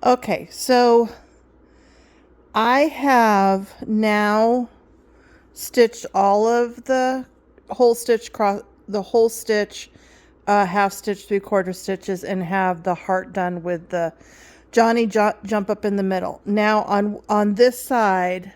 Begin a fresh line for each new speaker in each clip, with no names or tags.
Okay, so I have now stitched all of the whole stitch, half stitch, 3/4 stitches, and have the heart done with the Johnny jump up in the middle. Now on this side,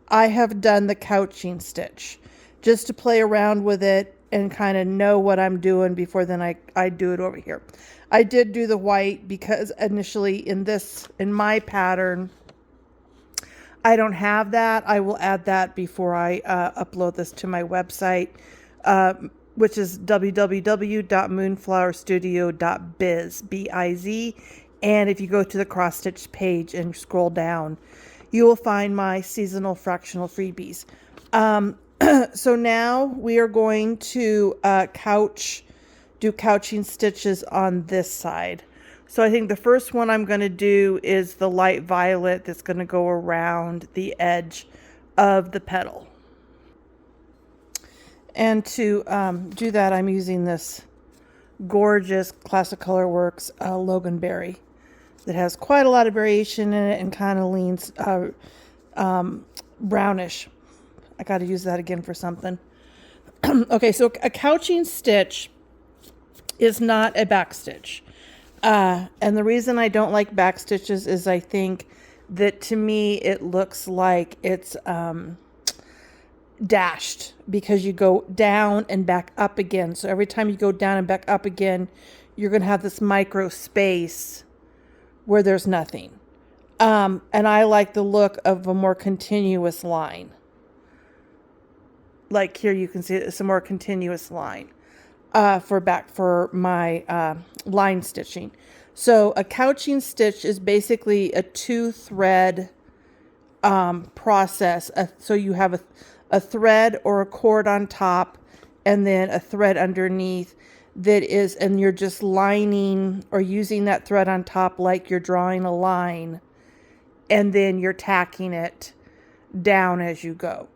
I have done the couching stitch just to play around with it and kind of know what I'm doing before then I do it over here. I did do the white because initially in my pattern, I don't have that. I will add that before I upload this to my website, which is www.moonflowerstudio.biz, B-I-Z. And if you go to the cross stitch page and scroll down, you will find my seasonal fractional freebies. So now we are going to do couching stitches on this side. So I think the first one I'm going to do is the light violet that's going to go around the edge of the petal. And to do that, I'm using this gorgeous Classic Colorworks Loganberry that has quite a lot of variation in it and kind of leans brownish. I got to use that again for something. Okay, so a couching stitch is not a backstitch. And the reason I don't like back stitches is I think that to me it looks like it's dashed because you go down and back up again. So every time you go down and back up again, you're going to have this micro space where there's nothing. And I like the look of a more continuous line. Like here you can see it's a more continuous line. For my line stitching. So a couching stitch is basically a 2-thread process. So you have a thread or a cord on top and then a thread underneath and you're just lining or using that thread on top like you're drawing a line, and then you're tacking it down as you go.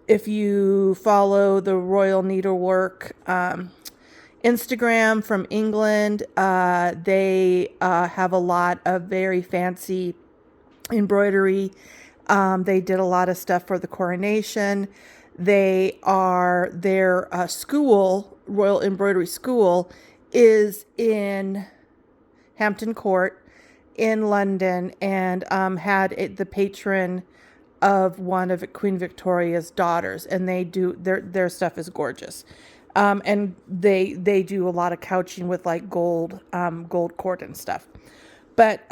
If you follow the Royal Needlework Instagram from England, they have a lot of very fancy embroidery. They did a lot of stuff for the coronation. Their school, Royal Embroidery School, is in Hampton Court in London, and had the patron of one of Queen Victoria's daughters, and they do their stuff is gorgeous. And they do a lot of couching with like gold cord and stuff. But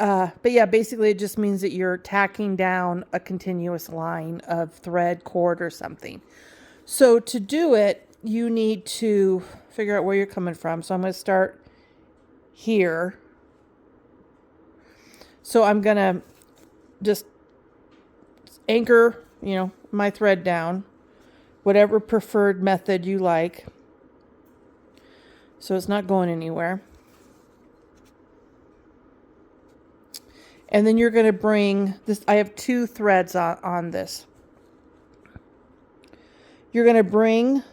yeah, basically it just means that you're tacking down a continuous line of thread, cord, or something. So to do it, you need to figure out where you're coming from. So I'm going to start here. So I'm going to just anchor, my thread down, whatever preferred method you like. So it's not going anywhere. And then you're going to bring this, I have 2 threads on this. You're going to bring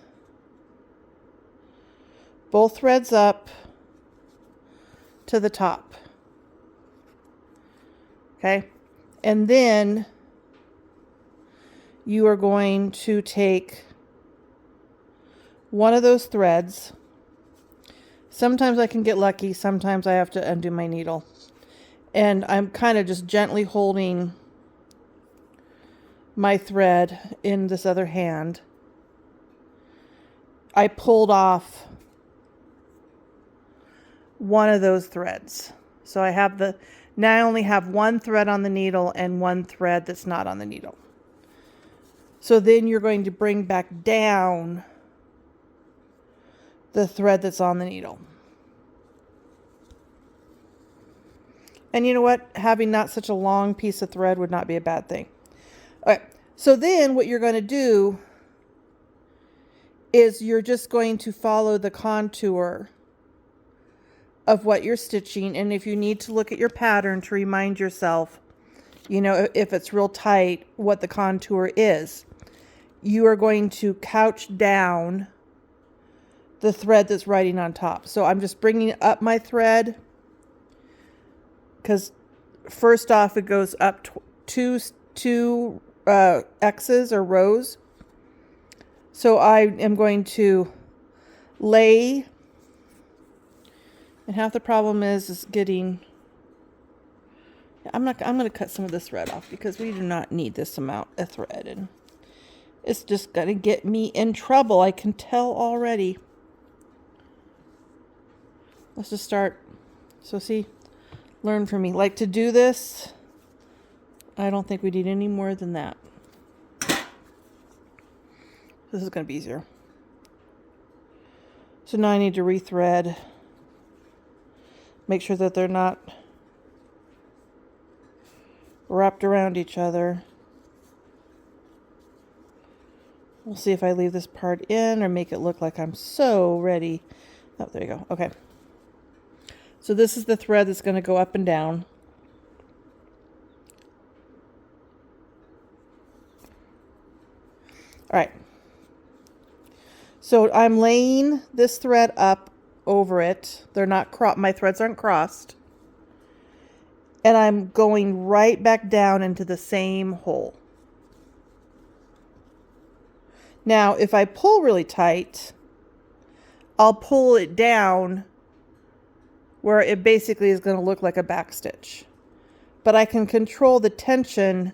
both threads up to the top. Okay? And then you are going to take one of those threads. Sometimes I can get lucky. Sometimes I have to undo my needle. And I'm kind of just gently holding my thread in this other hand. I pulled off one of those threads. So now I only have one thread on the needle and one thread that's not on the needle. So then you're going to bring back down the thread that's on the needle. And you know what? Having not such a long piece of thread would not be a bad thing. Okay, so then what you're going to do is you're just going to follow the contour of what you're stitching. And if you need to look at your pattern to remind yourself, if it's real tight, what the contour is, you are going to couch down the thread that's riding on top. So I'm just bringing up my thread because first off it goes up two X's or rows. So I am going to lay, and half the problem is getting, I'm going to cut some of this thread off because we do not need this amount of thread, and it's just going to get me in trouble. I can tell already. Let's just start. So see, learn from me. Like, to do this, I don't think we need any more than that. This is going to be easier. So now I need to rethread. Make sure that they're not wrapped around each other. We'll see if I leave this part in or make it look like I'm so ready. Oh, there you go. Okay. So this is the thread that's going to go up and down. All right. So I'm laying this thread up over it. They're not my threads aren't crossed. And I'm going right back down into the same hole. Now, if I pull really tight, I'll pull it down where it basically is going to look like a backstitch. But I can control the tension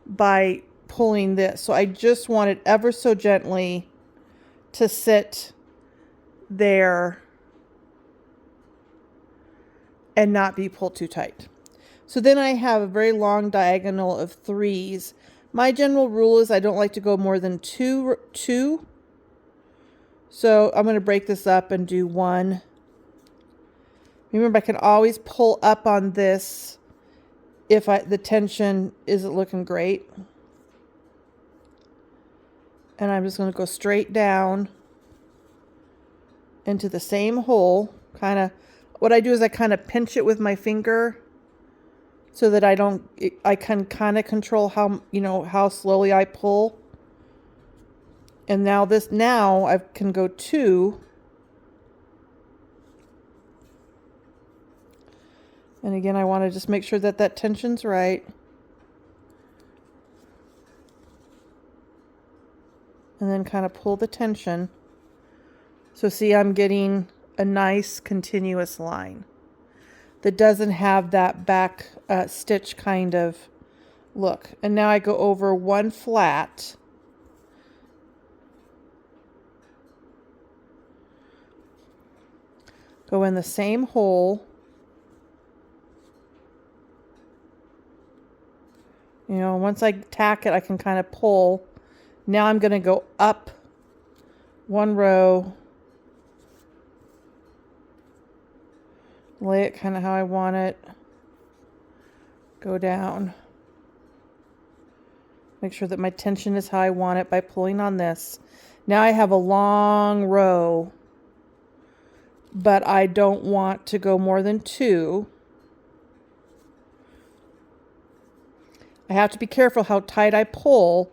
by pulling this. So I just want it ever so gently to sit there and not be pulled too tight. So then I have a very long diagonal of 3s. My general rule is I don't like to go more than two. So I'm going to break this up and do 1. Remember, I can always pull up on this if the tension isn't looking great. And I'm just going to go straight down into the same hole. What I do is I kind of pinch it with my finger so that I can kind of control how slowly I pull. And now I can go 2. And again, I want to just make sure that that tension's right. And then kind of pull the tension. So see, I'm getting a nice continuous line that doesn't have that back stitch kind of look. And now I go over 1 flat. Go in the same hole. Once I tack it, I can kind of pull. Now I'm going to go up 1 row. Lay it kind of how I want it. Go down. Make sure that my tension is how I want it by pulling on this. Now I have a long row, but I don't want to go more than 2. I have to be careful how tight I pull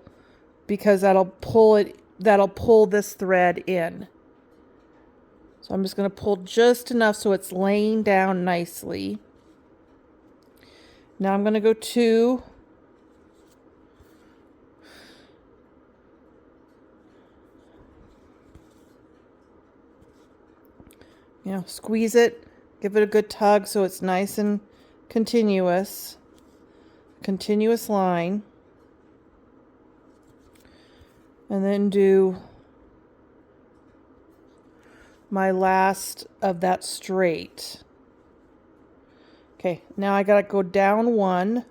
because that'll pull this thread in. So I'm just going to pull just enough so it's laying down nicely. Now I'm going to go 2. Squeeze it, give it a good tug so it's nice and continuous line. And then do my last of that straight. Okay, now I gotta go down 1.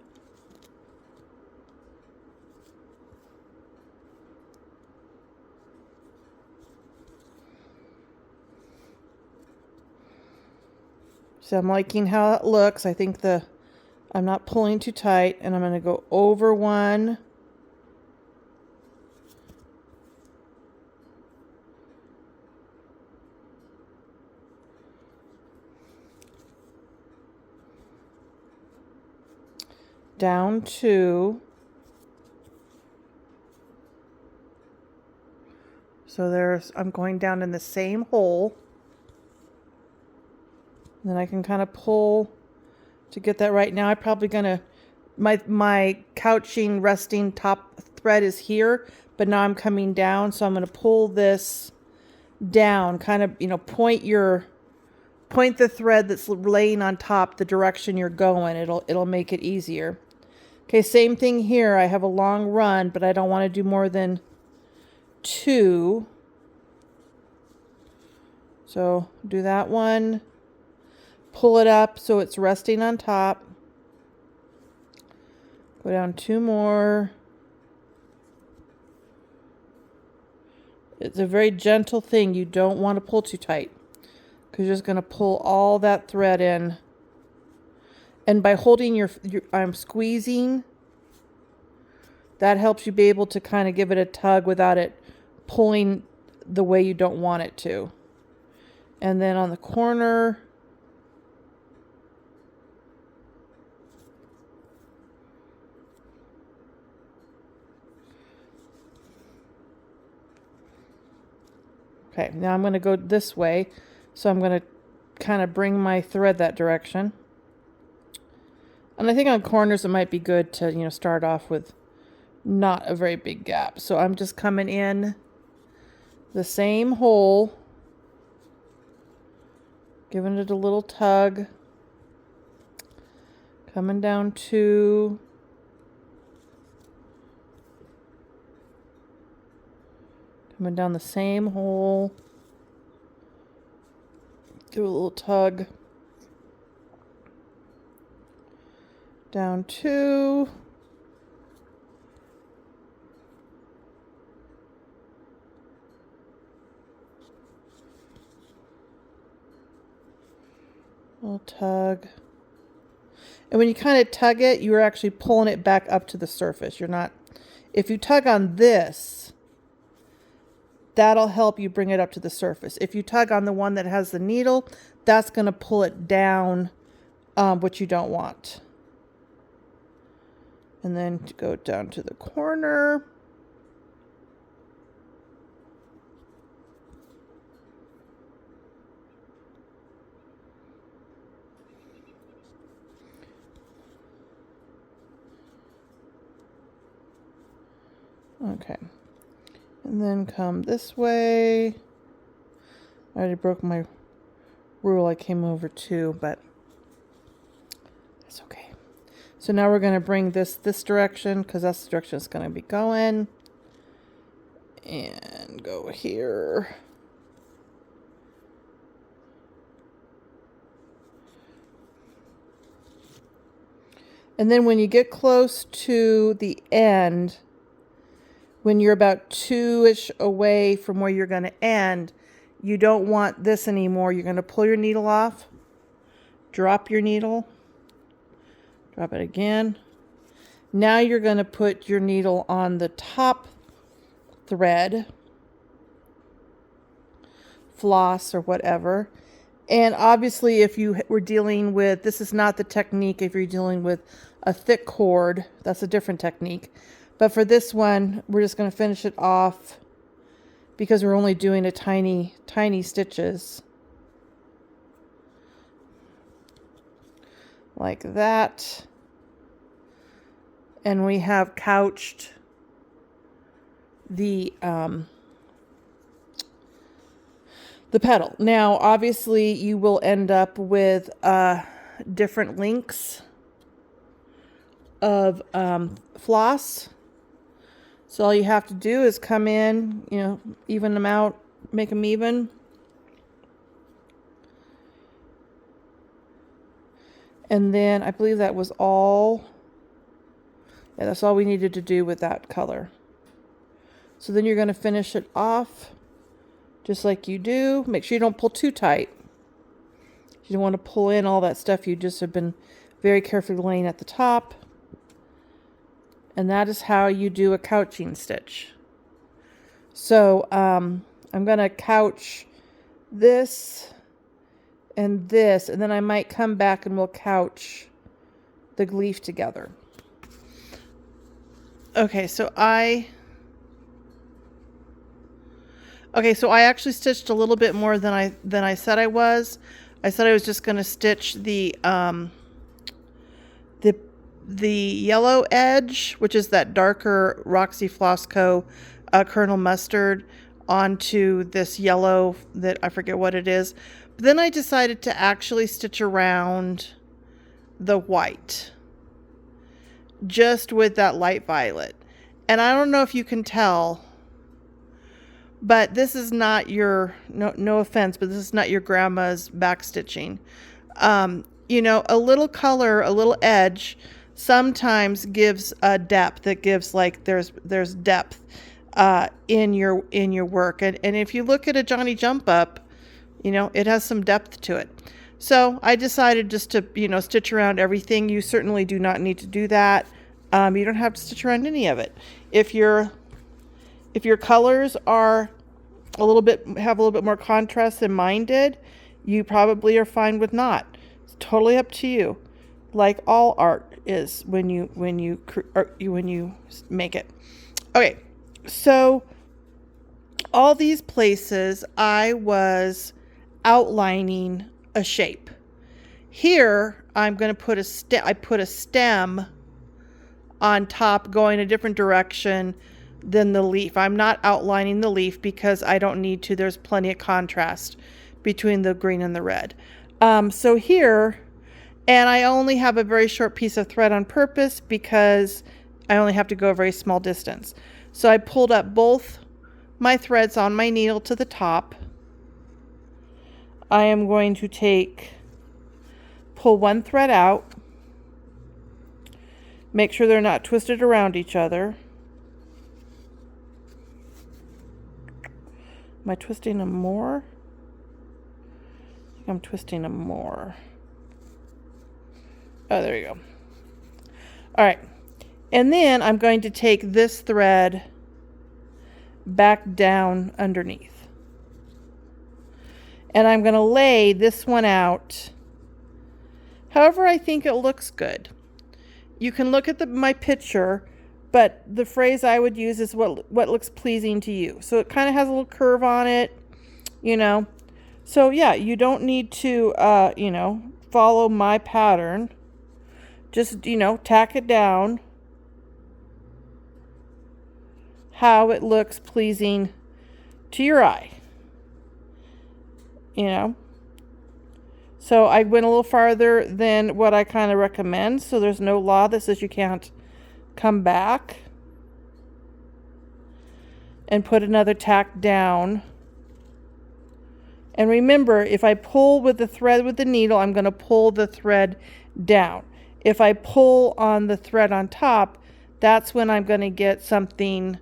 So I'm liking how it looks. I think I'm not pulling too tight, and I'm going to go over 1. Down 2. So I'm going down in the same hole. Then I can kind of pull to get that right. Now I'm probably gonna, my couching resting top thread is here, but now I'm coming down, so I'm gonna pull this down, kind of, you know, point the thread that's laying on top the direction you're going. It'll make it easier. Okay, same thing here. I have a long run, but I don't want to do more than 2. So do that one, pull it up so it's resting on top. Go down 2 more. It's a very gentle thing. You don't want to pull too tight, because you're just going to pull all that thread in. And by holding I'm squeezing, that helps you be able to kind of give it a tug without it pulling the way you don't want it to. And then on the corner, okay, now I'm going to go this way. So I'm going to kind of bring my thread that direction. And I think on corners it might be good to, you know, start off with not a very big gap. So I'm just coming in the same hole, giving it a little tug, coming down 2, coming down the same hole, give it a little tug, down 2, little tug. And when you kind of tug it, you're actually pulling it back up to the surface. You're not, if you tug on this, that'll help you bring it up to the surface. If you tug on the one that has the needle, that's going to pull it down, which you don't want. And then to go down to the corner. Okay. And then come this way. I already broke my rule. I came over 2, but that's okay. So now we're going to bring this direction, because that's the direction it's going to be going. And go here. And then when you get close to the end, when you're about 2-ish away from where you're going to end, you don't want this anymore. You're going to pull your needle off, drop your needle, drop it again. Now you're going to put your needle on the top thread, floss or whatever. And obviously if you were dealing with, this is not the technique if you're dealing with a thick cord, that's a different technique. But for this one, we're just going to finish it off because we're only doing a tiny, tiny stitches. Like that. And we have couched the petal. Now, obviously, you will end up with different lengths of floss. So all you have to do is come in, you know, even them out, make them even. And then I believe that was all. Yeah, that's all we needed to do with that color. So then you're going to finish it off just like you do. Make sure you don't pull too tight. You don't want to pull in all that stuff you just have been very carefully laying at the top. And that is how you do a couching stitch. So I'm going to couch this, and then I might come back and we'll couch the leaf together. Okay, so I actually stitched a little bit more than I said I was. I said I was just going to stitch the the yellow edge, which is that darker Roxy Floss Co. Kernel Mustard, onto this yellow that I forget what it is. But then I decided to actually stitch around the white just with that light violet. And I don't know if you can tell, but this is not your, no offense, but this is not your grandma's backstitching. You know, a little color, a little edge sometimes gives a depth. It gives, like, there's depth in your work. And if you look at a Johnny Jump Up, you know, it has some depth to it. So I decided just to, you know, stitch around everything. You certainly do not need to do that. You don't have to stitch around any of it. If your colors are have a little bit more contrast than mine did, you probably are fine with not. It's totally up to you, like all art is when you make it. Okay, so all these places I was outlining a shape. Here I'm going to put I put a stem on top going a different direction than the leaf. I'm not outlining the leaf because I don't need to. There's plenty of contrast between the green and the red. So here, and I only have a very short piece of thread on purpose because I only have to go a very small distance. So I pulled up both my threads on my needle to the top. I am going to pull one thread out, make sure they're not twisted around each other. Am I twisting them more? I think I'm twisting them more. Oh, there we go. All right. And then I'm going to take this thread back down underneath. And I'm going to lay this one out however I think it looks good. You can look at my picture, but the phrase I would use is what looks pleasing to you. So it kind of has a little curve on it, you know. So yeah, you don't need to, you know, follow my pattern. Just, you know, tack it down how it looks pleasing to your eye, you know. So I went a little farther than what I kind of recommend. So there's no law that says you can't come back and put another tack down. And remember, if I pull with the thread with the needle, I'm going to pull the thread down. If I pull on the thread on top, that's when I'm going to get something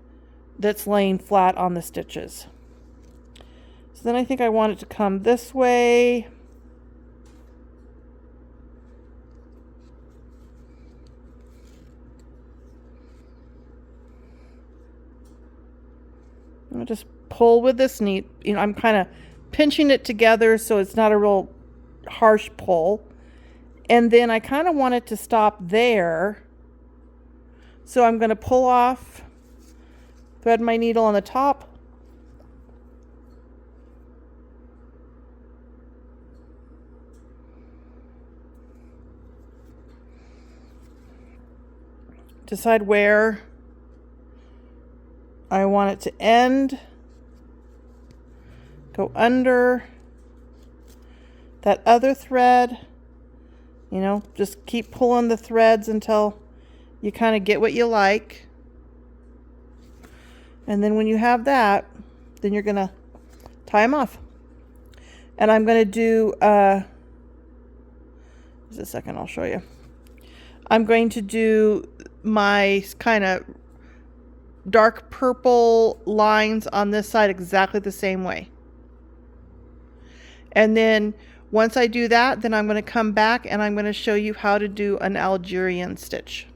that's laying flat on the stitches. So then I think I want it to come this way. I'll just pull with this neat, you know, I'm kind of pinching it together so it's not a real harsh pull. And then I kind of want it to stop there. So I'm going to pull off, thread my needle on the top. Decide where I want it to end. Go under that other thread. You know, just keep pulling the threads until you kind of get what you like. And then when you have that, then you're going to tie them off. And I'm going to do, just a second, I'll show you. I'm going to do my kind of dark purple lines on this side exactly the same way. And then once I do that, then I'm going to come back and I'm going to show you how to do an Algerian stitch.